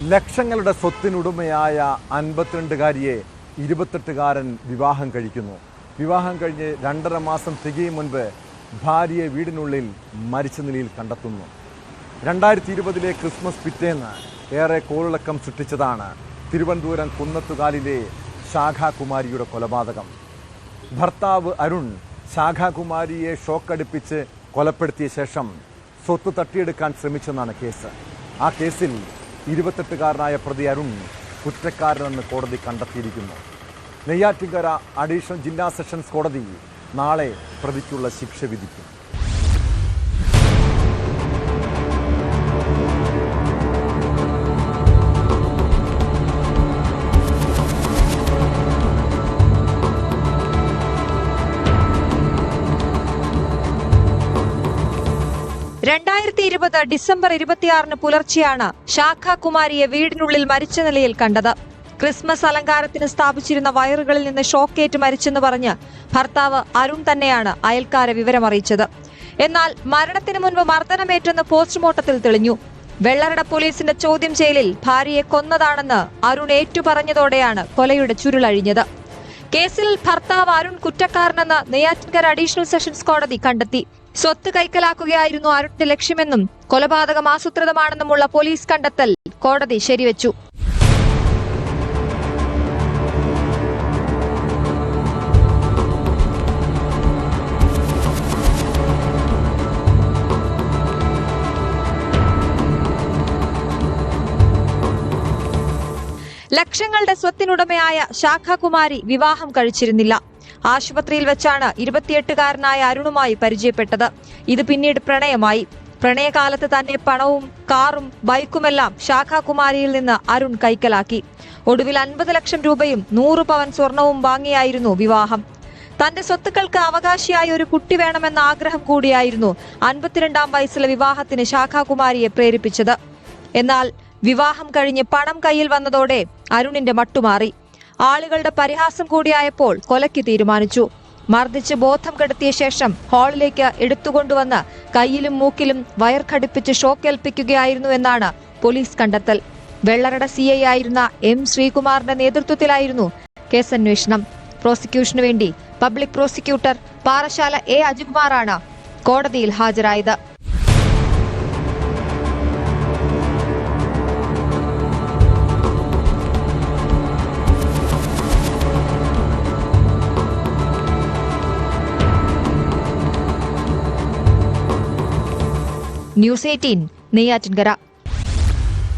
ലക്ഷങ്ങളുടെ സ്വത്തിനുടമയായ 52-കാരിയെ 28-കാരൻ വിവാഹം കഴിക്കുന്നു. വിവാഹം കഴിഞ്ഞ് 2.5 മാസം തികയും മുൻപ് ഭാര്യയെ വീടിനുള്ളിൽ മരിച്ച നിലയിൽ കണ്ടെത്തുന്നു. 2020 ക്രിസ്മസ് പിറ്റേന്ന് ഏറെ കോളിളക്കം സൃഷ്ടിച്ചതാണ് തിരുവനന്തപുരം കുന്നത്തുകാലിലെ ശാഖാകുമാരിയുടെ കൊലപാതകം. ഭർത്താവ് അരുൺ ശാഖാകുമാരിയെ ഷോക്കടിപ്പിച്ച് കൊലപ്പെടുത്തിയ ശേഷം സ്വത്ത് തട്ടിയെടുക്കാൻ ശ്രമിച്ചെന്നാണ് കേസ്. ആ കേസിൽ 28-കാരനായ പ്രതി അരുൺ കുറ്റക്കാരനെന്ന് കോടതി കണ്ടെത്തിയിരിക്കുന്നു. നെയ്യാറ്റിൻകര അഡീഷണൽ ജില്ലാ സെഷൻസ് കോടതി നാളെ പ്രതിക്കുള്ള ശിക്ഷ വിധിക്കും. ഡിസംബർ 26 പുലർച്ചെയാണ് ശാഖാകുമാരിയെ വീടിനുള്ളിൽ മരിച്ച നിലയിൽ കണ്ടത്. ക്രിസ്മസ് അലങ്കാരത്തിന് സ്ഥാപിച്ചിരുന്ന വയറുകളിൽ നിന്ന് ഷോക്കേറ്റ് മരിച്ചെന്ന് പറഞ്ഞ് ഭർത്താവ് അരുൺ തന്നെയാണ് അയൽക്കാരെ വിവരമറിയിച്ചത്. എന്നാൽ മരണത്തിന് മുൻപ് മർദ്ദനമേറ്റെന്ന് പോസ്റ്റ്മോർട്ടത്തിൽ തെളിഞ്ഞു. വെള്ളറട പോലീസിന്റെ ചോദ്യം ചെയ്യലിൽ ഭാര്യയെ കൊന്നതാണെന്ന് അരുൺ ഏറ്റുപറഞ്ഞതോടെയാണ് കൊലയുടെ ചുരുളഴിഞ്ഞത്. കേസിൽ ഭർത്താവ് അരുൺ കുറ്റക്കാരനെന്ന് നെയ്യാറ്റിൻകര അഡീഷണൽ സെഷൻസ് കോടതി കണ്ടെത്തി. സ്വത്ത് കൈക്കലാക്കുകയായിരുന്നു അരുണിന്റെ ലക്ഷ്യമെന്നും കൊലപാതകം ആസൂത്രിതമാണെന്നുമുള്ള പോലീസ് കണ്ടെത്തൽ കോടതി ശരിവെച്ചു. ലക്ഷങ്ങളുടെ സ്വത്തിനുടമയായ ശാഖാകുമാരി വിവാഹം കഴിച്ചിരുന്നില്ല. ആശുപത്രിയിൽ വെച്ചാണ് 28-കാരനായ അരുണുമായി പരിചയപ്പെട്ടത്. ഇത് പിന്നീട് പ്രണയമായി. പ്രണയകാലത്ത് തന്നെ പണവും കാറും ബൈക്കുമെല്ലാം ശാഖാകുമാരിയിൽ നിന്ന് അരുൺ കൈക്കലാക്കി. ഒടുവിൽ 50 ലക്ഷം രൂപയും 100 പവൻ സ്വർണവും വാങ്ങിയായിരുന്നു വിവാഹം. തന്റെ സ്വത്തുക്കൾക്ക് അവകാശിയായി ഒരു കുട്ടി വേണമെന്ന ആഗ്രഹം കൂടിയായിരുന്നു 52-ാം വയസ്സിലെ വിവാഹത്തിന് ശാഖാകുമാരിയെ പ്രേരിപ്പിച്ചത്. എന്നാൽ വിവാഹം കഴിഞ്ഞ് പണം കയ്യിൽ വന്നതോടെ അരുണിന്റെ മട്ടുമാറി. ആളുകളുടെ പരിഹാസം കൂടിയായപ്പോൾ കൊലയ്ക്ക് തീരുമാനിച്ചു. മർദ്ദിച്ച് ബോധം കെടുത്തിയ ശേഷം ഹാളിലേക്ക് എടുത്തുകൊണ്ടുവന്ന് കയ്യിലും മൂക്കിലും വയർ ഘടിപ്പിച്ച് ഷോക്കേൽപ്പിക്കുകയായിരുന്നു എന്നാണ് പോലീസ് കണ്ടെത്തൽ. വെള്ളറട CI ആയിരുന്ന M. ശ്രീകുമാറിന്റെ നേതൃത്വത്തിലായിരുന്നു കേസന്വേഷണം. പ്രോസിക്യൂഷനു വേണ്ടി പബ്ലിക് പ്രോസിക്യൂട്ടർ പാറശാല A. അജികുമാറാണ് കോടതിയിൽ ഹാജരായത്. ന്യൂസ് 18 നെയ്യാറ്റിൻകര.